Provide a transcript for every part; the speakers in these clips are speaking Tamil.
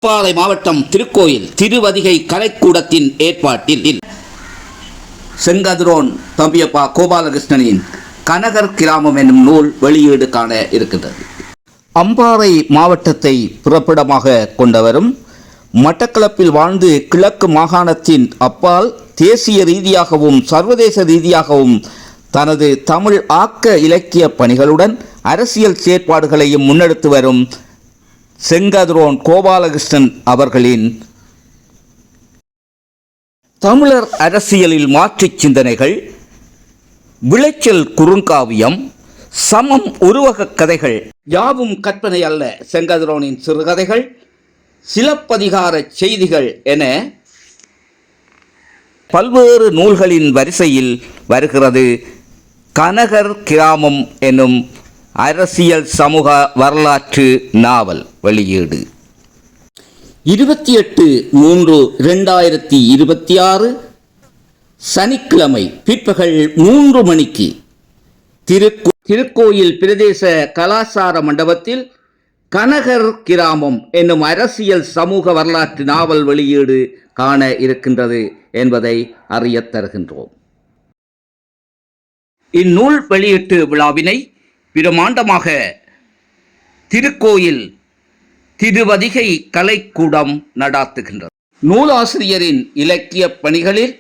அம்பாறை மாவட்டம் திருக்கோயில் திருவதிகை கலைக்கூடத்தின் ஏற்பாட்டில் செங்கதிரோன் தம்பியப்பா கோபாலகிருஷ்ணனின் கனகர் கிராமம் என்னும் நூல் வெளியீடு காண இருக்கின்றது. அம்பாறை மாவட்டத்தை பிறப்பிடமாக கொண்டவரும் மட்டக்களப்பில் வாழ்ந்து கிழக்கு மாகாணத்தின் அப்பால் தேசிய ரீதியாகவும் சர்வதேச ரீதியாகவும் தனது தமிழ் ஆக்க இலக்கிய பணிகளுடன் அரசியல் செயற்பாடுகளையும் முன்னெடுத்து வரும் செங்கதிரோன் கோபாலகிருஷ்ணன் அவர்களின் தமிழர் அரசியலில் மாற்றுச் சிந்தனைகள், விளைச்சல் குறுங்காவியம், சமம் உருவகக் கதைகள் யாவும் கற்பனை அல்ல. செங்கதிரோனின் சிறுகதைகள், சிலப்பதிகார செய்திகள் என பல்வேறு நூல்களின் வரிசையில் வருகிறது கனகர் கிராமம் எனும் அரசியல் சமூக வரலாற்று நாவல் வெளியீடு. 28/3/2026 சனிக்கிழமை பிற்பகல் 3 மணிக்கு திருக்கோயில் பிரதேச கலாசார மண்டபத்தில் கனகர் கிராமம் என்னும் அரசியல் சமூக வரலாற்று நாவல் வெளியீடு காண இருக்கின்றது என்பதை அறியத் தருகின்றோம். இந்நூல் வெளியீட்டு விழாவினை பிரமாண்டமாக திருக்கோயில் திருவதிகை கலைக்கூடம் நடாத்துகின்றது. நூலாசிரியரின் இலக்கிய பணிகளில்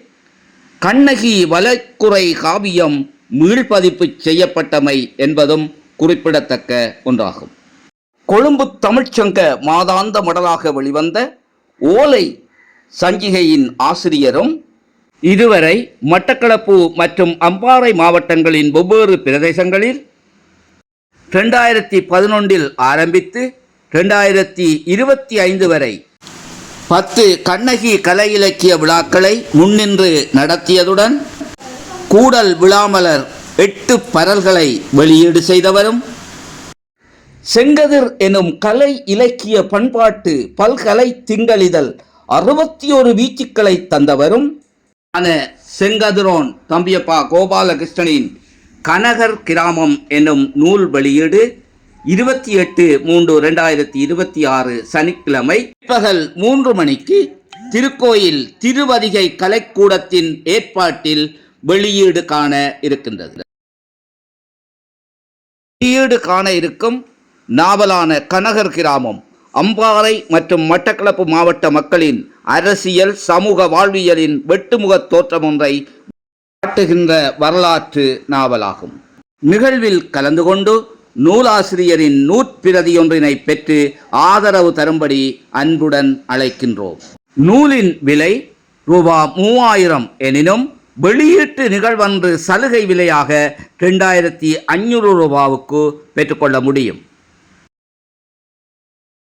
கண்ணகி வலக்குறை காவியம் மீள்பதிப்பு செய்யப்பட்டமை என்பதும் குறிப்பிடத்தக்க ஒன்றாகும். கொழும்பு தமிழ்ச்சங்க மாதாந்த மடலாக வெளிவந்த ஓலை சஞ்சிகையின் ஆசிரியரும் இதுவரை மட்டக்களப்பு மற்றும் அம்பாறை மாவட்டங்களின் வெவ்வேறு பிரதேசங்களில் 2011 ஆரம்பித்து 2025 வரை 10 கண்ணகி கலை இலக்கிய விழாக்களை முன்னின்று நடத்தியதுடன் கூடல் விழாமலர் 8 பரல்களை வெளியீடு செய்தவரும் செங்கதிர் எனும் கலை இலக்கிய பண்பாட்டு பல்கலை திங்களிதழ் 61 வீச்சுக்களை தந்தவரும் செங்கதிரோன் தம்பியப்பா கோபாலகிருஷ்ணனின் கனகர் கிராமம் என்னும் நூல் வெளியீடு 28/3/2026 சனிக்கிழமை பிற்பகல் 3 மணிக்கு திருக்கோயில் திருவதிகை கலைக்கூடத்தின் ஏற்பாட்டில் வெளியீடு காண இருக்கின்றது. வெளியீடு காண இருக்கும் நாவலான கனகர் கிராமம் அம்பாறை மற்றும் மட்டக்களப்பு மாவட்ட மக்களின் அரசியல் சமூக வாழ்வியலின் வெட்டுமுக தோற்றம் ஒன்றை காட்டுகின்ற வரலாற்று நாவலாகும். நிகழ்வில் கலந்து கொண்டு நூலாசிரியரின் நூற்பிரதியொன்றினை பெற்று ஆதரவு தரும்படி அன்புடன் அழைக்கின்றோம். நூலின் விலை ரூபாய் 3000 எனினும் வெளியீட்டு நிகழ்வன்று சலுகை விலையாக 2500 ரூபாவுக்கு பெற்றுக்கொள்ள முடியும்.